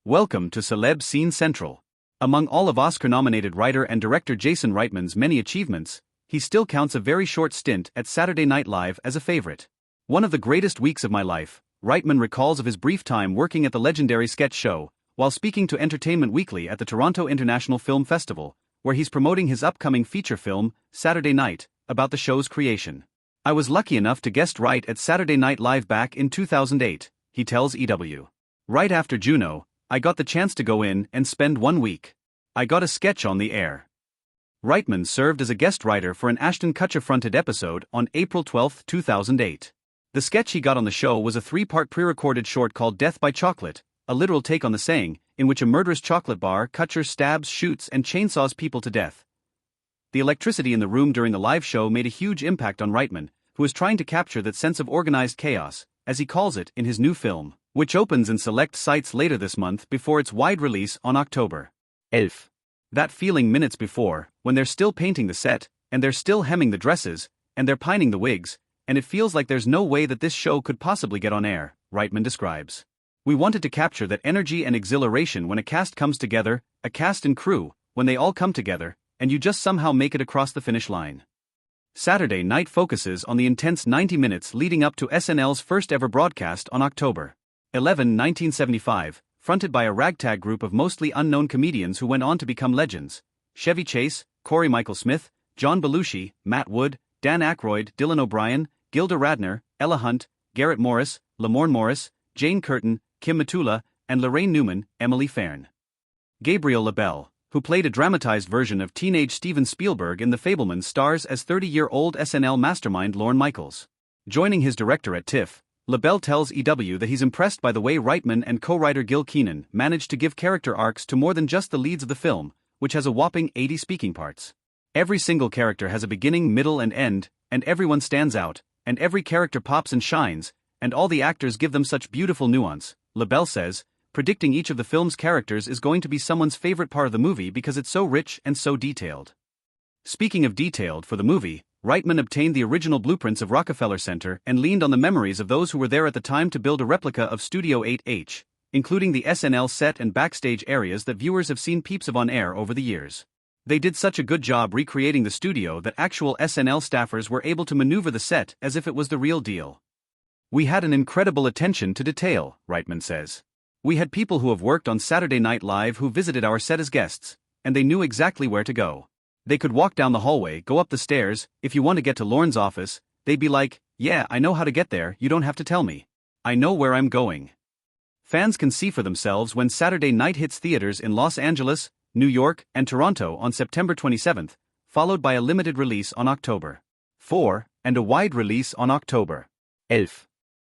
Welcome to Celeb Scene Central. Among all of Oscar-nominated writer and director Jason Reitman's many achievements, he still counts a very short stint at Saturday Night Live as a favorite. One of the greatest weeks of my life, Reitman recalls of his brief time working at the legendary sketch show, while speaking to Entertainment Weekly at the Toronto International Film Festival, where he's promoting his upcoming feature film, Saturday Night, about the show's creation. "I was lucky enough to guest write at Saturday Night Live back in 2008, he tells EW. Right after Juno, I got the chance to go in and spend 1 week. I got a sketch on the air." Reitman served as a guest writer for an Ashton Kutcher-fronted episode on April 12, 2008. The sketch he got on the show was a 3-part pre-recorded short called Death by Chocolate, a literal take on the saying, in which a murderous chocolate bar Kutcher stabs, shoots, and chainsaws people to death. The electricity in the room during the live show made a huge impact on Reitman, who is trying to capture that sense of organized chaos, as he calls it, in his new film, which opens in select sites later this month before its wide release on October 11th. That feeling minutes before, when they're still painting the set, and they're still hemming the dresses, and they're pining the wigs, and it feels like there's no way that this show could possibly get on air, Reitman describes. "We wanted to capture that energy and exhilaration when a cast comes together, a cast and crew, when they all come together, and you just somehow make it across the finish line." Saturday Night focuses on the intense 90 minutes leading up to SNL's first ever broadcast on October 11, 1975, fronted by a ragtag group of mostly unknown comedians who went on to become legends: Chevy Chase, Corey Michael Smith, John Belushi, Matt Wood, Dan Aykroyd, Dylan O'Brien, Gilda Radner, Ella Hunt, Garrett Morris, Lamorne Morris, Jane Curtin, Kim Matula, and Lorraine Newman, Emily Fairn. Gabriel LaBelle, who played a dramatized version of teenage Steven Spielberg in The Fabelmans, stars as 30-year-old SNL mastermind Lorne Michaels. Joining his director at TIFF, LaBelle tells EW that he's impressed by the way Reitman and co-writer Gil Keenan managed to give character arcs to more than just the leads of the film, which has a whopping 80 speaking parts. "Every single character has a beginning, middle and end, and everyone stands out, and every character pops and shines, and all the actors give them such beautiful nuance," LaBelle says, predicting each of the film's characters is going to be someone's favorite part of the movie because it's so rich and so detailed. Speaking of detailed, for the movie, Reitman obtained the original blueprints of Rockefeller Center and leaned on the memories of those who were there at the time to build a replica of Studio 8H, including the SNL set and backstage areas that viewers have seen peeps of on air over the years. "They did such a good job recreating the studio that actual SNL staffers were able to maneuver the set as if it was the real deal. We had an incredible attention to detail," Reitman says. "We had people who have worked on Saturday Night Live who visited our set as guests, and they knew exactly where to go. They could walk down the hallway, go up the stairs. If you want to get to Lorne's office, they'd be like, 'Yeah, I know how to get there, you don't have to tell me. I know where I'm going.'" Fans can see for themselves when Saturday Night hits theaters in Los Angeles, New York, and Toronto on September 27, followed by a limited release on October 4 and a wide release on October 11.